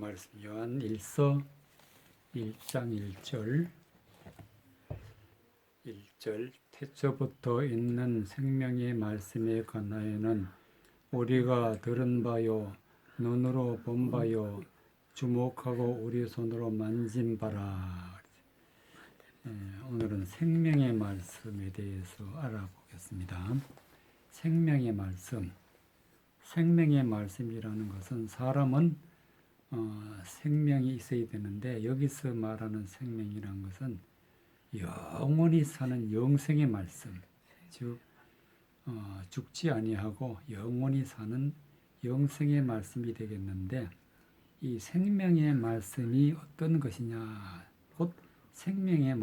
말씀 요한 1서 1장 1절 태초부터 있는 생명의 말씀에 관하여는 우리가 들은 바요 눈으로 본 바요 주목하고 우리 손으로 만진 바라. 오늘은 생명의 말씀에 대해서 알아보겠습니다. 생명의 말씀. 생명의 말씀이라는 것은 사람은 생명이 있어야 되는데 여기서 말하는 생명이라는 것은 영원히 사는 영생의 말씀, 즉 죽지 아니하고 영원히 사는 영생의 말씀이 되겠는데 이 생명의 말씀이 어떤 것이냐? 곧 생명의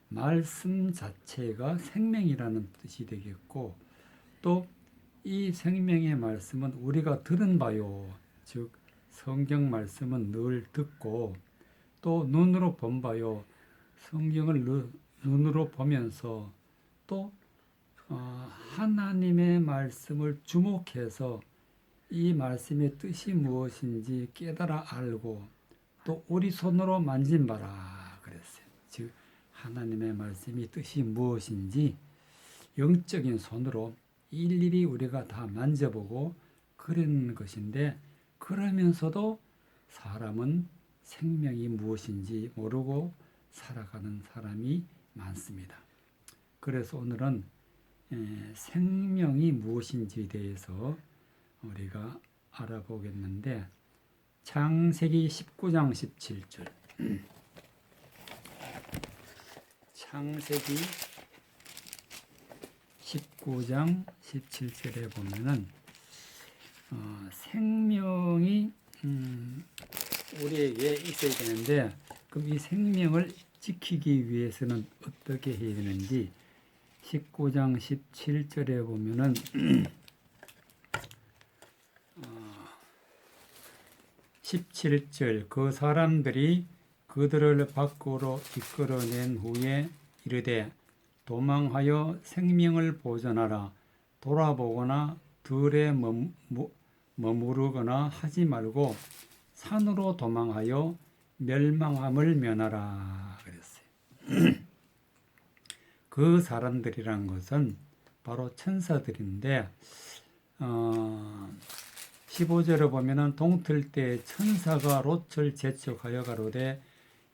말씀 자체가 생명이라는 뜻이 되겠고 또 이 생명의 말씀은 우리가 들은 바요, 즉 성경 말씀은 늘 듣고 또 눈으로 본 바요, 성경을 눈으로 보면서 또 하나님의 말씀을 주목해서 이 말씀의 뜻이 무엇인지 깨달아 알고 또 우리 손으로 만진 바라 그랬어요. 즉 하나님의 말씀이 뜻이 무엇인지 영적인 손으로 일일이 우리가 다 만져보고 그런 것인데 그러면서도 사람은 생명이 무엇인지 모르고 살아가는 사람이 많습니다. 그래서 오늘은 생명이 무엇인지에 대해서 우리가 알아보겠는데 창세기 19장 17절 창세기 19장 17절에 보면은 생명이 우리에게 있어야 되는데 그럼 이 생명을 지키기 위해서는 어떻게 해야 되는지 19장 17절에 보면은 17절 그 사람들이 그들을 밖으로 이끌어낸 후에 이르되 도망하여 생명을 보존하라. 돌아보거나 들에 머무르거나 하지 말고 산으로 도망하여 멸망함을 면하라 그랬어요. 그 사람들이란 것은 바로 천사들인데 15절에 보면은 동틀 때 천사가 롯을 재촉하여 가로되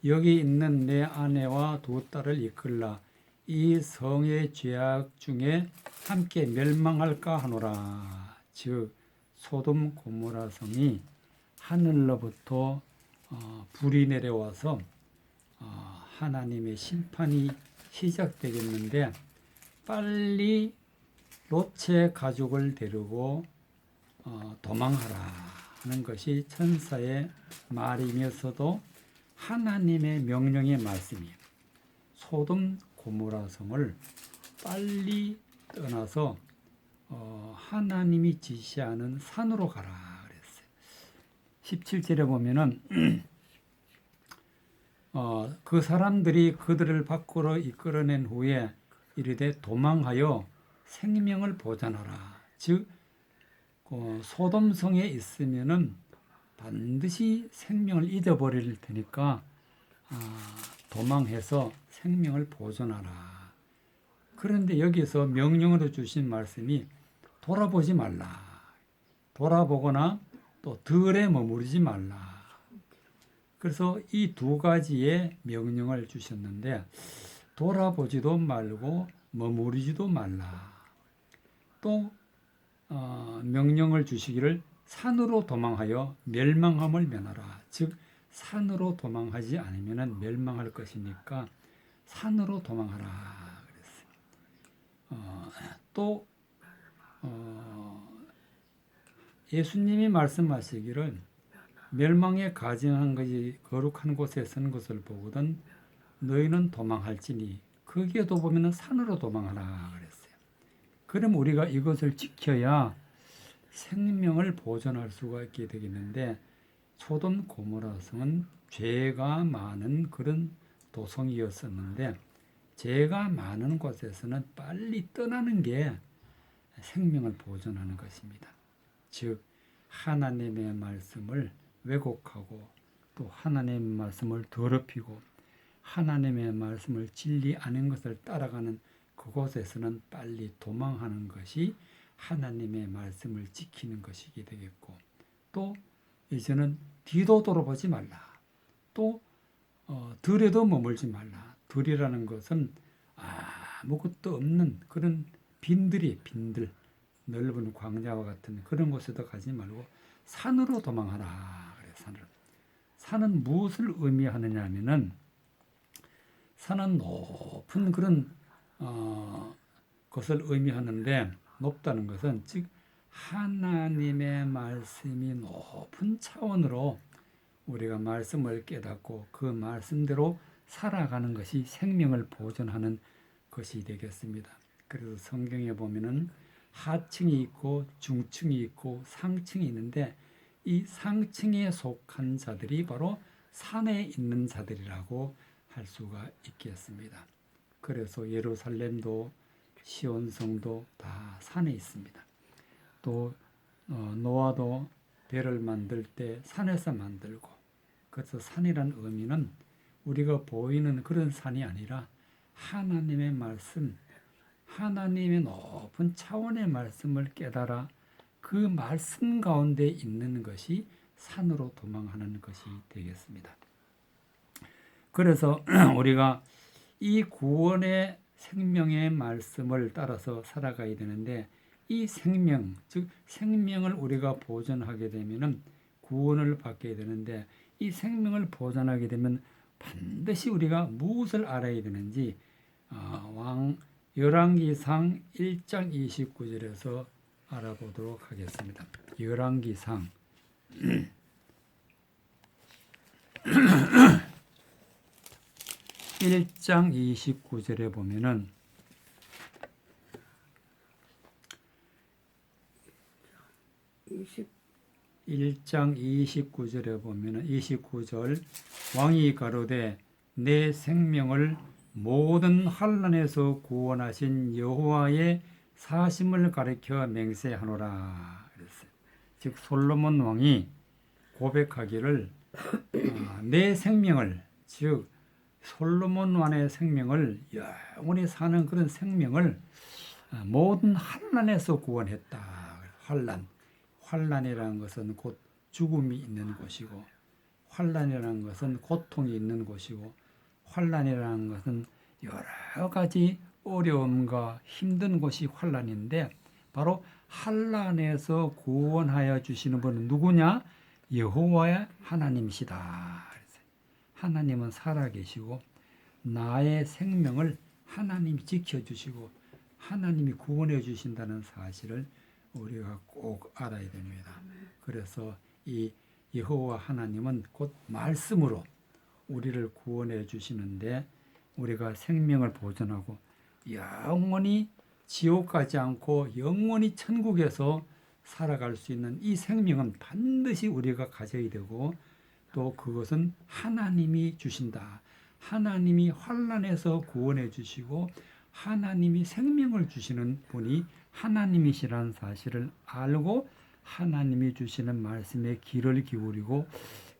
여기 있는 내 아내와 두 딸을 이끌라. 이 성의 죄악 중에 함께 멸망할까 하노라. 즉 소돔 고모라 성이 하늘로부터 불이 내려와서 하나님의 심판이 시작되겠는데 빨리 롯의 가족을 데리고 도망하라 하는 것이 천사의 말이면서도 하나님의 명령의 말씀이에요. 소돔 고모라 성을 빨리 떠나서 하나님이 지시하는 산으로 가라 그랬어요. 17절에 보면은 그 사람들이 그들을 밖으로 이끌어낸 후에 이르되 도망하여 생명을 보존하라. 즉 소돔성에 있으면은 반드시 생명을 잊어버릴 테니까 도망해서 생명을 보존하라. 그런데 여기서 명령으로 주신 말씀이 돌아보지 말라. 돌아보거나 또 들에 머무르지 말라. 그래서 이 두 가지의 명령을 주셨는데 돌아보지도 말고 머무르지도 말라. 또 명령을 주시기를 산으로 도망하여 멸망함을 면하라. 즉 산으로 도망하지 않으면 멸망할 것이니까 산으로 도망하라 그랬어요. 또 예수님이 말씀하시기를 멸망에 가증한 것이 거룩한 곳에 선 것을 보거든 너희는 도망할지니 거기에도 보면 산으로 도망하라 그랬어요. 그럼 우리가 이것을 지켜야 생명을 보존할 수가 있게 되겠는데 소돔 고모라 성은 죄가 많은 그런 도성이었었는데 죄가 많은 곳에서는 빨리 떠나는 게 생명을 보존하는 것입니다. 즉 하나님의 말씀을 왜곡하고 또 하나님의 말씀을 더럽히고 하나님의 말씀을 진리 아닌 것을 따라가는 그곳에서는 빨리 도망하는 것이 하나님의 말씀을 지키는 것이게 되겠고, 또 이제는 뒤도 돌아보지 말라. 또 들에도 머물지 말라. 들이라는 것은 아무것도 없는 그런 빈들, 넓은 광야와 같은 그런 곳에도 가지 말고 산으로 도망하라. 그래, 산으로. 산은 무엇을 의미하느냐 하면은, 산은 높은 그런 것을 의미하는데, 높다는 것은 즉 하나님의 말씀이 높은 차원으로 우리가 말씀을 깨닫고 그 말씀대로 살아가는 것이 생명을 보존하는 것이 되겠습니다. 그래서 성경에 보면은 하층이 있고 중층이 있고 상층이 있는데, 이 상층에 속한 자들이 바로 산에 있는 자들이라고 할 수가 있겠습니다. 그래서 예루살렘도 시온성도 다 산에 있습니다. 또 노아도 배를 만들 때 산에서 만들고, 그래서 산이란 의미는 우리가 보이는 그런 산이 아니라 하나님의 말씀, 하나님의 높은 차원의 말씀을 깨달아 그 말씀 가운데 있는 것이 산으로 도망하는 것이 되겠습니다. 그래서 우리가 이 구원의 생명의 말씀을 따라서 살아가야 되는데, 이 생명, 즉 생명을 우리가 보존하게 되면은 구원을 받게 되는데, 이 생명을 보존하게 되면 반드시 우리가 무엇을 알아야 되는지 열왕기상 1장 29절에서 알아보도록 하겠습니다. 열왕기상 1장 29절에 보면은 1장 29절에 보면은 29절 왕이 가로되 내 생명을 모든 환난에서 구원하신 여호와의 사심을 가리켜 맹세하노라 그랬어요. 즉 솔로몬 왕이 고백하기를 내 생명을, 즉 솔로몬 왕의 생명을 영원히 사는 그런 생명을 모든 환난에서 구원했다. 환난이라는 것은 곧 죽음이 있는 곳이고, 환난이라는 것은 고통이 있는 곳이고, 환난이라는 것은 여러 가지 어려움과 힘든 곳이 환난인데, 바로 환난에서 구원하여 주시는 분은 누구냐? 여호와의 하나님이시다. 하나님은 살아계시고 나의 생명을 하나님이 지켜주시고 하나님이 구원해 주신다는 사실을 우리가 꼭 알아야 됩니다. 그래서 이 여호와 하나님은 곧 말씀으로 우리를 구원해 주시는데, 우리가 생명을 보존하고 영원히 지옥 가지 않고 영원히 천국에서 살아갈 수 있는 이 생명은 반드시 우리가 가져야 되고, 또 그것은 하나님이 주신다. 하나님이 환난에서 구원해 주시고 하나님이 생명을 주시는 분이 하나님이시라는 사실을 알고 하나님이 주시는 말씀에 귀를 기울이고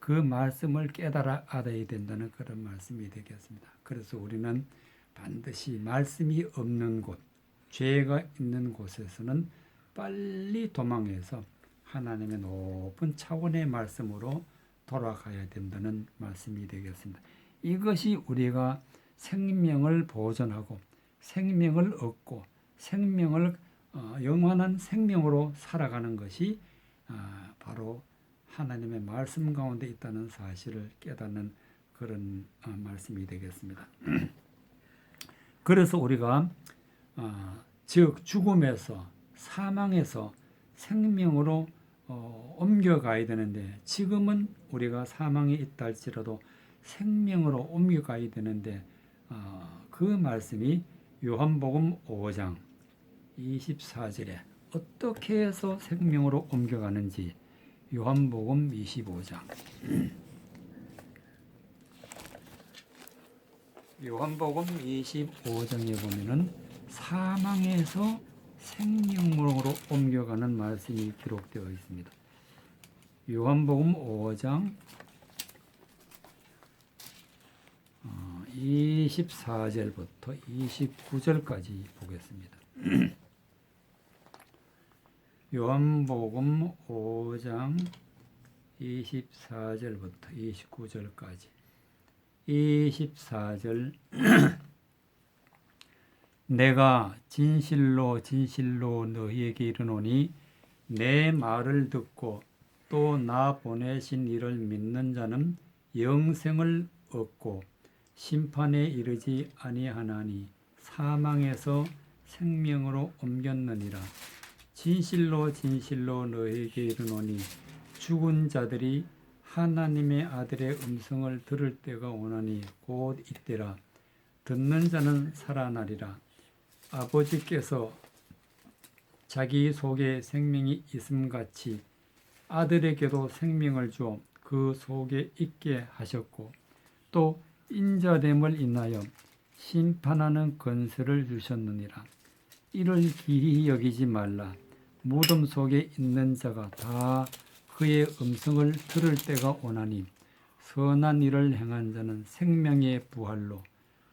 그 말씀을 깨달아 알아야 된다는 그런 말씀이 되겠습니다. 그래서 우리는 반드시 말씀이 없는 곳, 죄가 있는 곳에서는 빨리 도망해서 하나님의 높은 차원의 말씀으로 돌아가야 된다는 말씀이 되겠습니다. 이것이 우리가 생명을 보존하고 생명을 얻고 생명을 영원한 생명으로 살아가는 것이 바로 하나님의 말씀 가운데 있다는 사실을 깨닫는 그런 말씀이 되겠습니다. 그래서 우리가 즉 죽음에서 사망에서 생명으로 옮겨가야 되는데, 지금은 우리가 사망에 있다 할지라도 생명으로 옮겨가야 되는데, 그 말씀이 요한복음 5장 24절에 어떻게 해서 생명으로 옮겨가는지, 요한복음 25장 요한복음 25장에 보면은 사망에서 생명으로 옮겨가는 말씀이 기록되어 있습니다. 요한복음 5장 24절부터 29절까지 보겠습니다. 요한복음 5장 24절부터 29절까지. 24절 내가 진실로 진실로 너희에게 이르노니 내 말을 듣고 또 나 보내신 이를 믿는 자는 영생을 얻고 심판에 이르지 아니하나니 사망에서 생명으로 옮겼느니라. 진실로 진실로 너희에게 이르노니 죽은 자들이 하나님의 아들의 음성을 들을 때가 오나니 곧 이때라. 듣는 자는 살아나리라. 아버지께서 자기 속에 생명이 있음같이 아들에게도 생명을 주어 그 속에 있게 하셨고 또 인자됨을 인하여 심판하는 권세를 주셨느니라. 이를 기히 여기지 말라. 무덤 속에 있는 자가 다 그의 음성을 들을 때가 오나니 선한 일을 행한 자는 생명의 부활로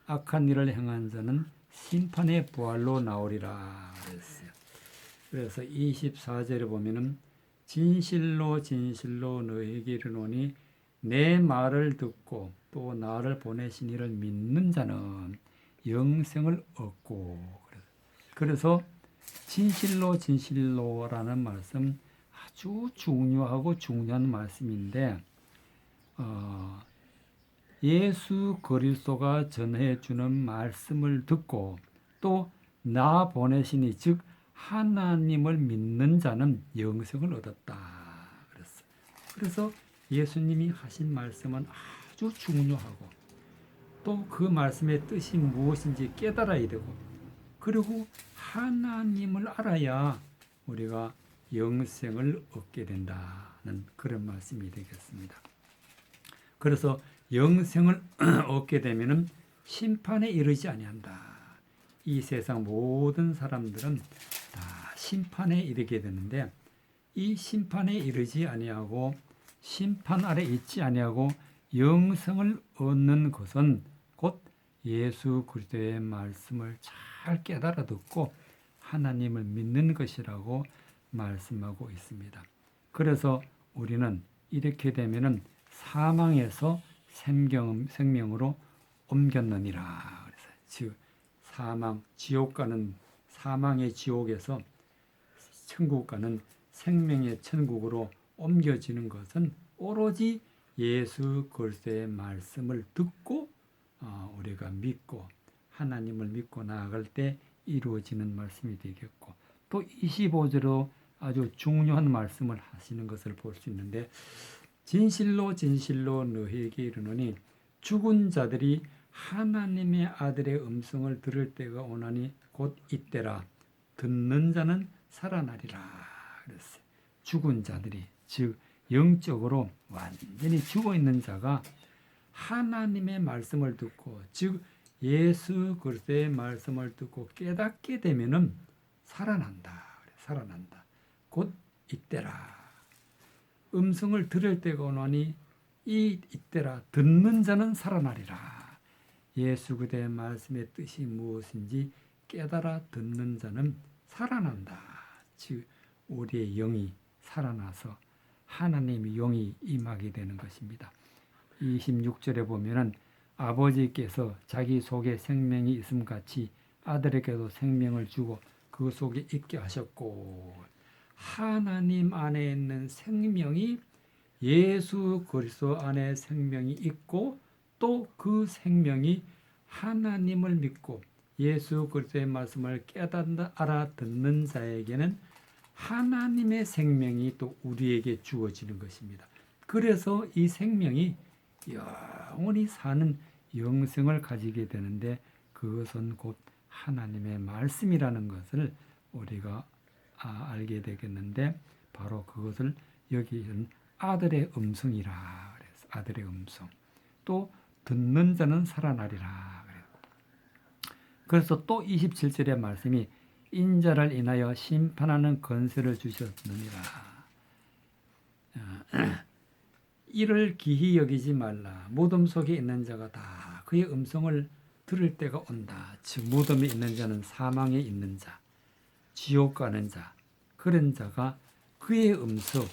악한 일을 행한 자는 심판의 부활로 나오리라 그랬어요. 그래서 24절에 보면은 진실로 진실로 너희에게 이르노니 내 말을 듣고 또 나를 보내신 이를 믿는 자는 영생을 얻고. 그래서 진실로 진실로라는 말씀 아주 중요하고 중요한 말씀인데 예수 그리스도가 전해주는 말씀을 듣고 또 나 보내시니 즉 하나님을 믿는 자는 영생을 얻었다 그랬어요. 그래서 예수님이 하신 말씀은 아주 중요하고 또 그 말씀의 뜻이 무엇인지 깨달아야 되고 그리고 하나님을 알아야 우리가 영생을 얻게 된다는 그런 말씀이 되겠습니다. 그래서 영생을 얻게 되면은 심판에 이르지 아니한다. 이 세상 모든 사람들은 다 심판에 이르게 되는데 이 심판에 이르지 아니하고 심판 아래 있지 아니하고 영생을 얻는 것은 곧 예수 그리스도의 말씀을 잘 깨달아 듣고 하나님을 믿는 것이라고 말씀하고 있습니다. 그래서 우리는 이렇게 되면은 사망에서 생명으로 옮겼느니라. 그래서 즉 사망 지옥 가는 사망의 지옥에서 천국 가는 생명의 천국으로 옮겨지는 것은 오로지 예수 그리스도의 말씀을 듣고 우리가 믿고 하나님을 믿고 나아갈 때 이루어지는 말씀이 되겠고 또 25절로 아주 중요한 말씀을 하시는 것을 볼 수 있는데 진실로 진실로 너희에게 이르노니 죽은 자들이 하나님의 아들의 음성을 들을 때가 오나니 곧 이때라. 듣는 자는 살아나리라 그랬어요. 죽은 자들이 즉 영적으로 완전히 죽어있는 자가 하나님의 말씀을 듣고 즉 예수 그리스도의 말씀을 듣고 깨닫게 되면은 살아난다. 살아난다. 곧 이때라. 음성을 들을 때가 오나니 이때라. 듣는 자는 살아나리라. 예수 그리스도의 말씀의 뜻이 무엇인지 깨달아 듣는 자는 살아난다. 즉 우리의 영이 살아나서 하나님의 영이 임하게 되는 것입니다. 26절에 보면은 아버지께서 자기 속에 생명이 있음같이 아들에게도 생명을 주고 그 속에 있게 하셨고 하나님 안에 있는 생명이 예수 그리스도 안에 생명이 있고 또 그 생명이 하나님을 믿고 예수 그리스도의 말씀을 깨닫는 알아듣는 자에게는 하나님의 생명이 또 우리에게 주어지는 것입니다. 그래서 이 생명이 영원히 사는 영생을 가지게 되는데 그것은 곧 하나님의 말씀이라는 것을 우리가 알게 되겠는데 바로 그것을 여기는 아들의 음성이라 그래서 아들의 음성 또 듣는 자는 살아나리라 그래서 또 27절의 말씀이 인자를 인하여 심판하는 권세를 주셨느니라. 이를 기히 여기지 말라. 무덤 속에 있는 자가 다 그의 음성을 들을 때가 온다. 즉 무덤에 있는 자는 사망에 있는 자, 지옥 가는 자, 그런 자가 그의 음성,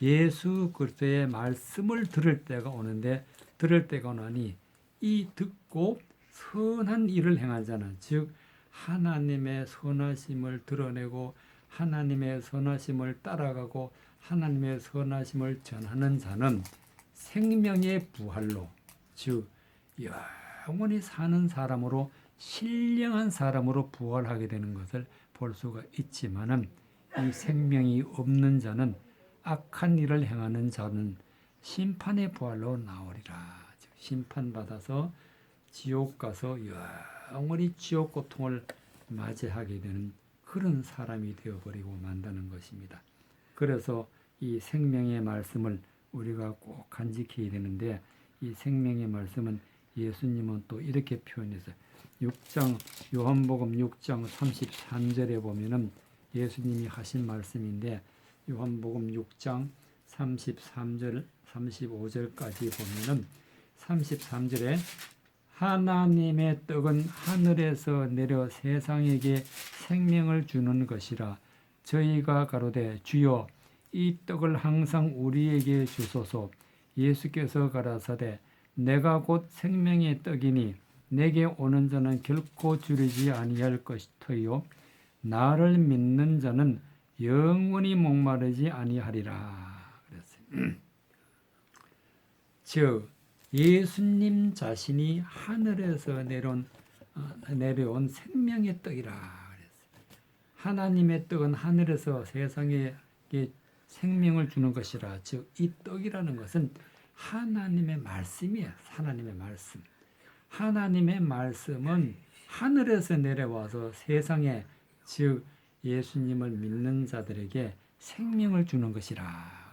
예수 그리스도의 말씀을 들을 때가 오는데, 들을 때가 오나니 이 듣고 선한 일을 행한 자는, 즉 하나님의 선하심을 드러내고 하나님의 선하심을 따라가고 하나님의 선하심을 전하는 자는 생명의 부활로, 즉 영원히 사는 사람으로, 신령한 사람으로 부활하게 되는 것을 볼 수가 있지만은, 이 생명이 없는 자는, 악한 일을 행하는 자는 심판의 부활로 나오리라. 즉 심판받아서 지옥 가서 영원히 지옥 고통을 맞이하게 되는 그런 사람이 되어버리고 만다는 것입니다. 그래서 이 생명의 말씀을 우리가 꼭 간직해야 되는데, 이 생명의 말씀은 예수님은 또 이렇게 표현했어요. 6장 요한복음 6장 33절에 보면은 예수님이 하신 말씀인데, 요한복음 6장 33절 35절까지 보면은 33절에 하나님의 떡은 하늘에서 내려 세상에게 생명을 주는 것이라. 저희가 가로되 주여 이 떡을 항상 우리에게 주소서. 예수께서 가라사대 내가 곧 생명의 떡이니 내게 오는 자는 결코 줄이지 아니할 것이요 나를 믿는 자는 영원히 목마르지 아니하리라. 그랬어요. 즉 예수님 자신이 하늘에서 내려온 생명의 떡이라 그랬어요. 하나님의 떡은 하늘에서 세상에 생명을 주는 것이라. 즉 이 떡이라는 것은 하나님의 말씀이에요. 하나님의 말씀. 하나님의 말씀은 하늘에서 내려와서 세상에, 즉 예수님을 믿는 자들에게 생명을 주는 것이라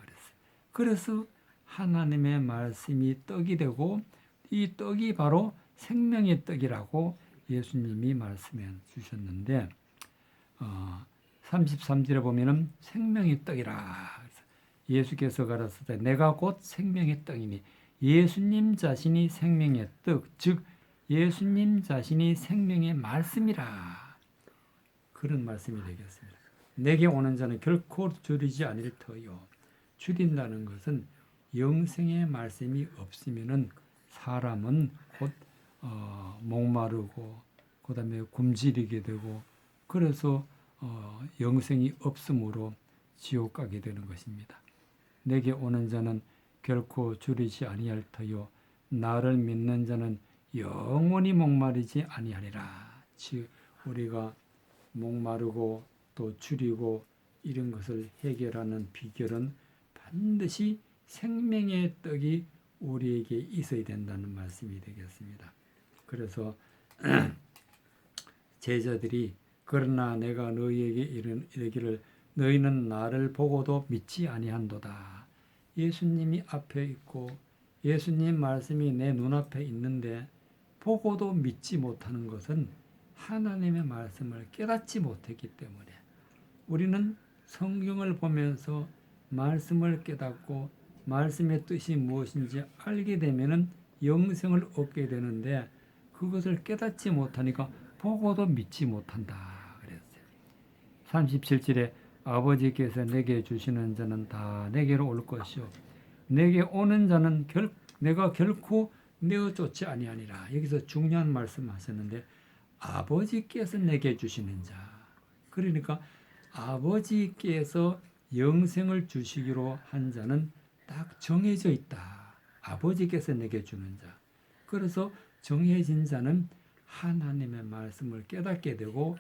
그랬어요. 그래서 하나님의 말씀이 떡이 되고, 이 떡이 바로 생명의 떡이라고 예수님이 말씀해 주셨는데, 33절에 보면은 생명의 떡이라. 예수께서 가라사대 내가 곧 생명의 떡이니, 예수님 자신이 생명의 떡, 즉 예수님 자신이 생명의 말씀이라. 그런 말씀이 되겠습니다. 내게 오는 자는 결코 줄이지 않을 터요. 줄인다는 것은 영생의 말씀이 없으면은 사람은 곧 목마르고 그다음에 굶주리게 되고, 그래서 영생이 없으므로 지옥 가게 되는 것입니다. 내게 오는 자는 결코 줄이지 아니할 터요 나를 믿는 자는 영원히 목마르지 아니하리라. 즉 우리가 목마르고 또 줄이고 이런 것을 해결하는 비결은 반드시 생명의 떡이 우리에게 있어야 된다는 말씀이 되겠습니다. 그래서 제자들이 그러나 내가 너희에게 이르기를 너희는 나를 보고도 믿지 아니한도다. 예수님이 앞에 있고 예수님 말씀이 내 눈앞에 있는데 보고도 믿지 못하는 것은 하나님의 말씀을 깨닫지 못했기 때문에, 우리는 성경을 보면서 말씀을 깨닫고 말씀의 뜻이 무엇인지 알게 되면은 영생을 얻게 되는데, 그것을 깨닫지 못하니까 보고도 믿지 못한다 그랬어요. 37절에 아버지께서 내게 주시는 자는 다 내게로 올 것이요 내게 오는 자는 내가 결코 내어 쫓지 아니하니라. 여기서 중요한 말씀하셨는데, 아버지께서 내게 주시는 자, 그러니까 아버지께서 영생을 주시기로 한 자는 딱 정해져 있다. 아버지께서 내게 주는 자. 그래서 정해진 자는 하나님의 말씀을 깨닫게 되고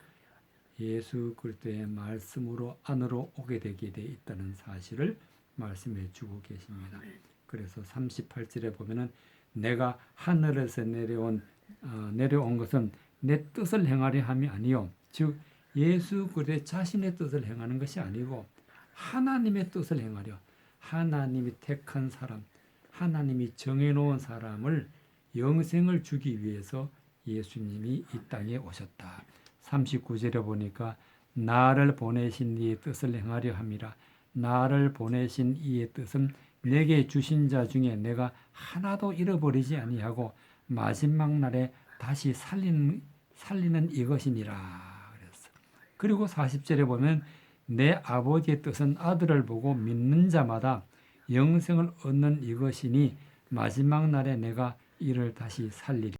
예수 그리스도의 말씀으로 안으로 오게 되게 돼 있다는 사실을 말씀해 주고 계십니다. 그래서 38절에 보면은 내가 하늘에서 내려온 것은 내 뜻을 행하려 함이 아니요, 즉 예수 그리스도 자신의 뜻을 행하는 것이 아니고 하나님의 뜻을 행하려, 하나님이 택한 사람, 하나님이 정해놓은 사람을 영생을 주기 위해서 예수님이 이 땅에 오셨다. 39절에 보니까 나를 보내신 이의 뜻을 행하려 함이라. 나를 보내신 이의 뜻은 내게 주신 자 중에 내가 하나도 잃어버리지 아니하고 마지막 날에 다시 살리는 이것이니라 그랬어. 그리고 40절에 보면 내 아버지의 뜻은 아들을 보고 믿는 자마다 영생을 얻는 이것이니 마지막 날에 내가 이를 다시 살리리.